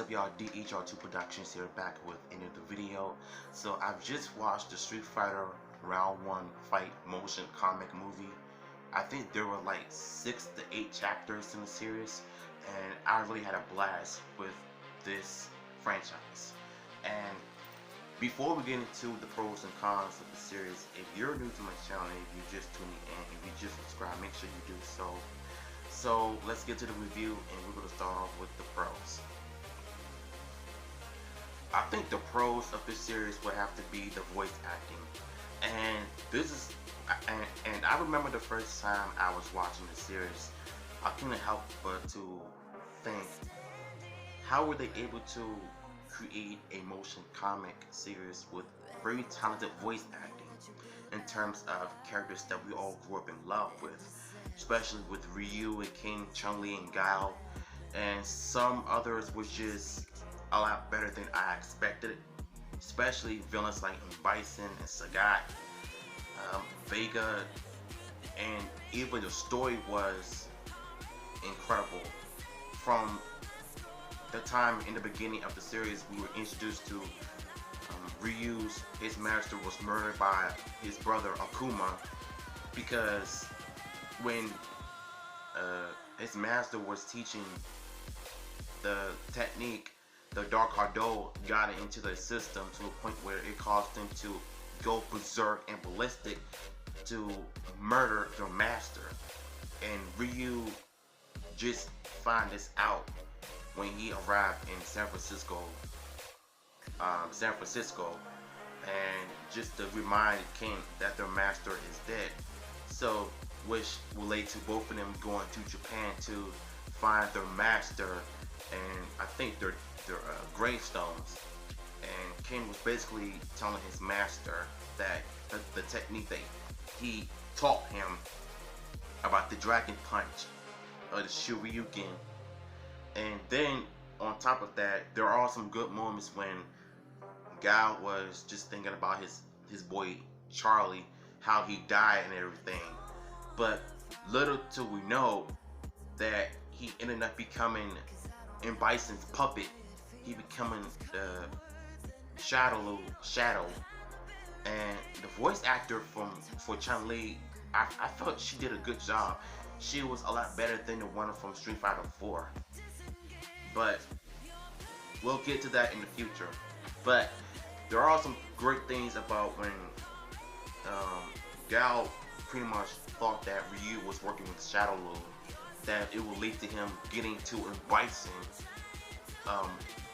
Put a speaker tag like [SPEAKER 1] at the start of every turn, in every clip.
[SPEAKER 1] up, y'all? DHR2 Productions here, back with another video. So I've just watched the Street Fighter Round 1 Fight motion comic movie. I think there were like 6 to 8 chapters in the series, and I really had a blast with this franchise. And before we get into the pros and cons of the series, if you're new to my channel and if you're just tuning in, if you just subscribe, make sure you do so. So let's get to the review, and we're going to start off with the pros. I think the pros of this series would have to be the voice acting, and this is, and I remember the first time I was watching the series, I couldn't help but to think, how were they able to create a motion comic series with very talented voice acting in terms of characters that we all grew up in love with, especially with Ryu and King, Chun-Li and Guile, and some others were just a lot better than I expected, especially villains like Bison and Sagat, Vega, and even the story was incredible. From the time in the beginning of the series, we were introduced to his master was murdered by his brother Akuma, because when his master was teaching the technique, the Dark Hardo got into the system to a point where it caused him to go berserk and ballistic to murder their master. And Ryu just found this out when he arrived in San Francisco, and just to remind King that their master is dead. So, which relate to both of them going to Japan to find their master, and I think their gravestones. And King was basically telling his master that the technique that he taught him about the Dragon Punch, or the Shoryuken. And then on top of that, there are some good moments when Guile was just thinking about his boy Charlie, how he died and everything. But little till we know that he ended up becoming in Bison's puppet. He becoming the Shadow. And the voice actor for Chun-Li, I felt she did a good job. She was a lot better than the one from Street Fighter 4. But we'll get to that in the future. But there are some great things about when Guile pretty much thought that Ryu was working with Shadow, that it would lead to him getting to Bison,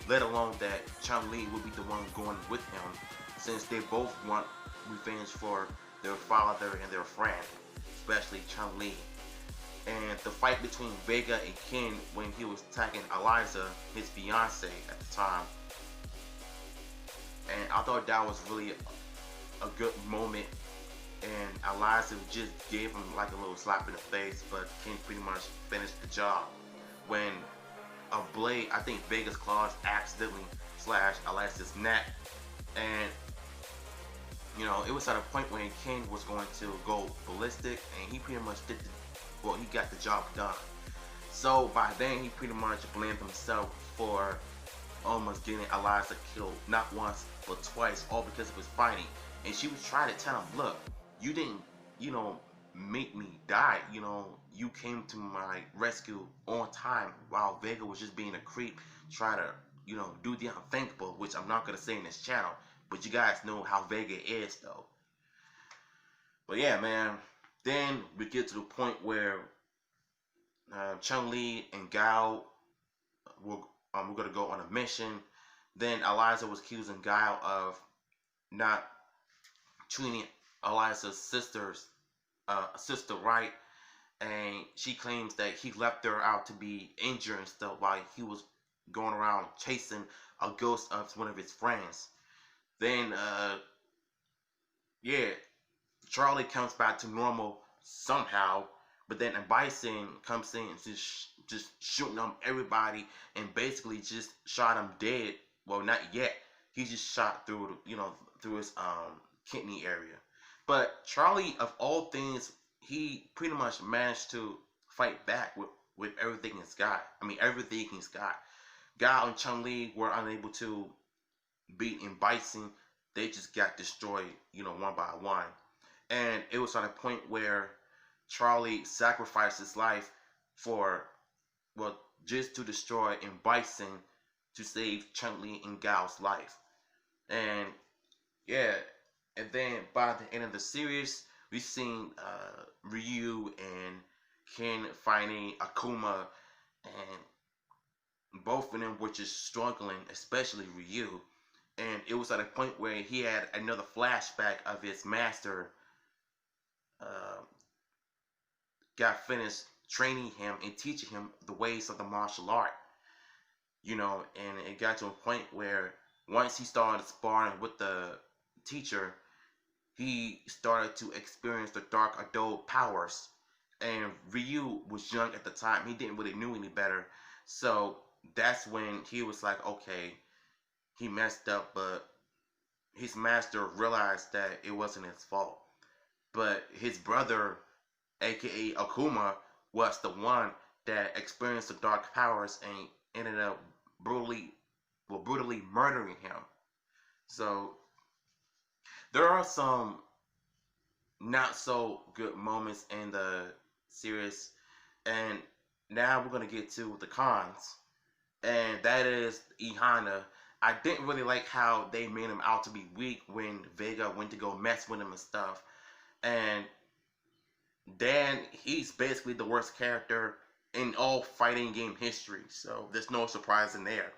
[SPEAKER 1] let alone that Chun-Li would be the one going with him, since they both want revenge for their father and their friend, especially Chun-Li. And the fight between Vega and Ken when he was attacking Eliza, his fiance at the time, and I thought that was really a good moment, and Eliza just gave him like a little slap in the face, but Ken pretty much finished the job when a blade, I think Vega's claws, accidentally slashed Eliza's neck. And you know, it was at a point when Ken was going to go ballistic, and he pretty much did he got the job done. So by then he pretty much blamed himself for almost getting Eliza killed, not once but twice, all because of his fighting. And she was trying to tell him, look, you didn't, make me die. You came to my rescue on time, while Vega was just being a creep, trying to, do the unthinkable, which I'm not gonna say in this channel, but you guys know how Vega is though. But yeah, man, then we get to the point where Chun-Li and Guile we're gonna go on a mission. Then Eliza was accusing Guile of not treating Eliza's sister right, and she claims that he left her out to be injured and stuff while he was going around chasing a ghost of one of his friends. Then yeah, Charlie comes back to normal somehow, but then a Bison comes in and just shooting on everybody, and basically just shot him dead. Well, not yet. He just shot through, through his kidney area. But Charlie, of all things, he pretty much managed to fight back with everything he's got. I mean, everything he's got. Gao and Chun-Li were unable to beat in Bison. They just got destroyed, one by one. And it was at a point where Charlie sacrificed his life for, well, just to destroy in Bison to save Chun-Li and Gao's life. And yeah, and then by the end of the series, we've seen Ryu and Ken fighting Akuma, and both of them were just struggling, especially Ryu. And it was at a point where he had another flashback of his master uh, got finished training him and teaching him the ways of the martial art. And it got to a point where once he started sparring with the teacher, he started to experience the dark adult powers. And Ryu was young at the time. He didn't really know any better. So that's when he was like, okay, he messed up, but his master realized that it wasn't his fault. But his brother, aka Akuma, was the one that experienced the dark powers and ended up brutally murdering him. So there are some not so good moments in the series, and now we're gonna get to the cons, and that is E Honda. I didn't really like how they made him out to be weak when Vega went to go mess with him and stuff, and Dan, he's basically the worst character in all fighting game history, so there's no surprise in there.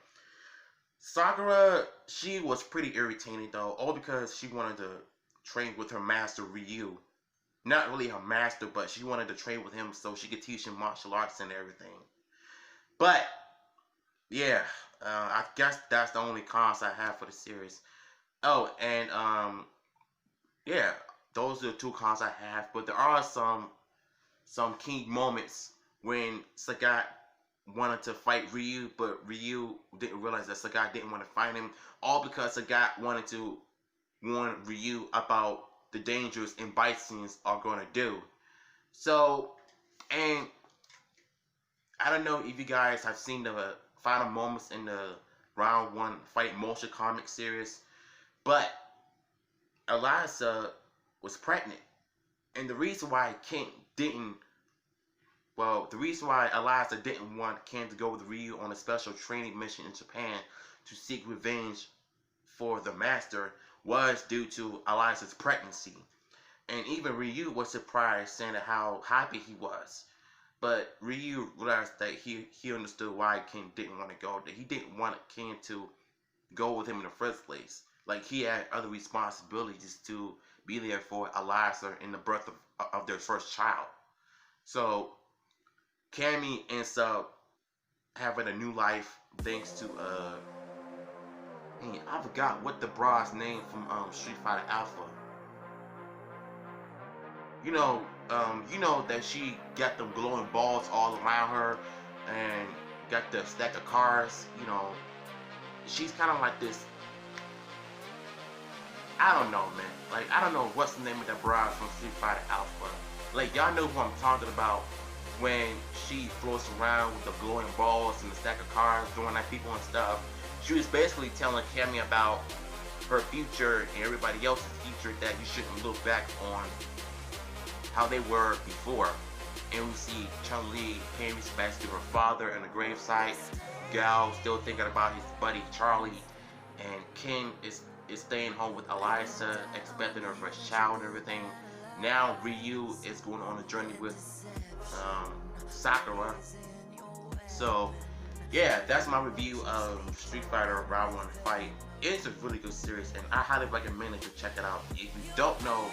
[SPEAKER 1] Sakura, she was pretty irritating though, all because she wanted to train with her master Ryu. Not really her master, but she wanted to train with him so she could teach him martial arts and everything. But yeah, I guess that's the only cons I have for the series. Oh, and yeah, those are the two cons I have. But there are some key moments when Sagat wanted to fight Ryu, but Ryu didn't realize that Sagat didn't want to fight him, all because Sagat wanted to warn Ryu about the dangers and Bisons are going to do. So, and I don't know if you guys have seen the final moments in the Round 1 Fight motion comic series, but Eliza was pregnant. And the reason why the reason why Eliza didn't want Ken to go with Ryu on a special training mission in Japan to seek revenge for the master was due to Eliza's pregnancy. And even Ryu was surprised, saying how happy he was. But Ryu realized that he understood why Ken didn't want to go. That he didn't want Ken to go with him in the first place. Like, he had other responsibilities to be there for Eliza in the birth of their first child. So Cammy ends up having a new life thanks to I forgot what the broad's name from Street Fighter Alpha. You know that she got them glowing balls all around her and got the stack of cars. She's kind of like this. I don't know, man. Like, I don't know what's the name of that broad from Street Fighter Alpha. Like, y'all know who I'm talking about when she floats around with the glowing balls and the stack of cars, throwing at people and stuff. She was basically telling Cammy about her future and everybody else's future, that you shouldn't look back on how they were before. And we see Chun-Li paying respects to her father in the gravesite, Gao still thinking about his buddy Charlie, and Ken is staying home with Eliza, expecting her first child and everything. Now Ryu is going on a journey with Sakura. So yeah, that's my review of Street Fighter Round 1 Fight. It's a really good series, and I highly recommend that you check it out. If you don't know,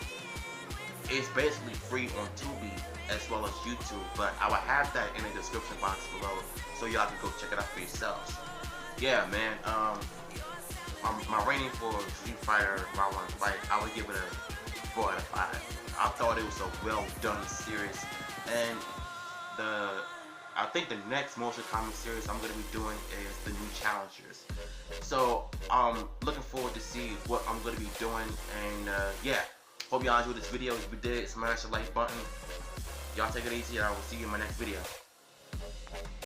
[SPEAKER 1] it's basically free on Tubi as well as YouTube, but I will have that in the description box below so y'all can go check it out for yourselves. Yeah, man. My rating for Street Fighter Round 1 Fight, I would give it a 4 out of 5. I thought it was a well done series, and I think the next motion comic series I'm going to be doing is the New Challengers. So I'm looking forward to see what I'm going to be doing, and yeah, hope y'all enjoyed this video. If you did, smash the like button. Y'all take it easy, and I will see you in my next video.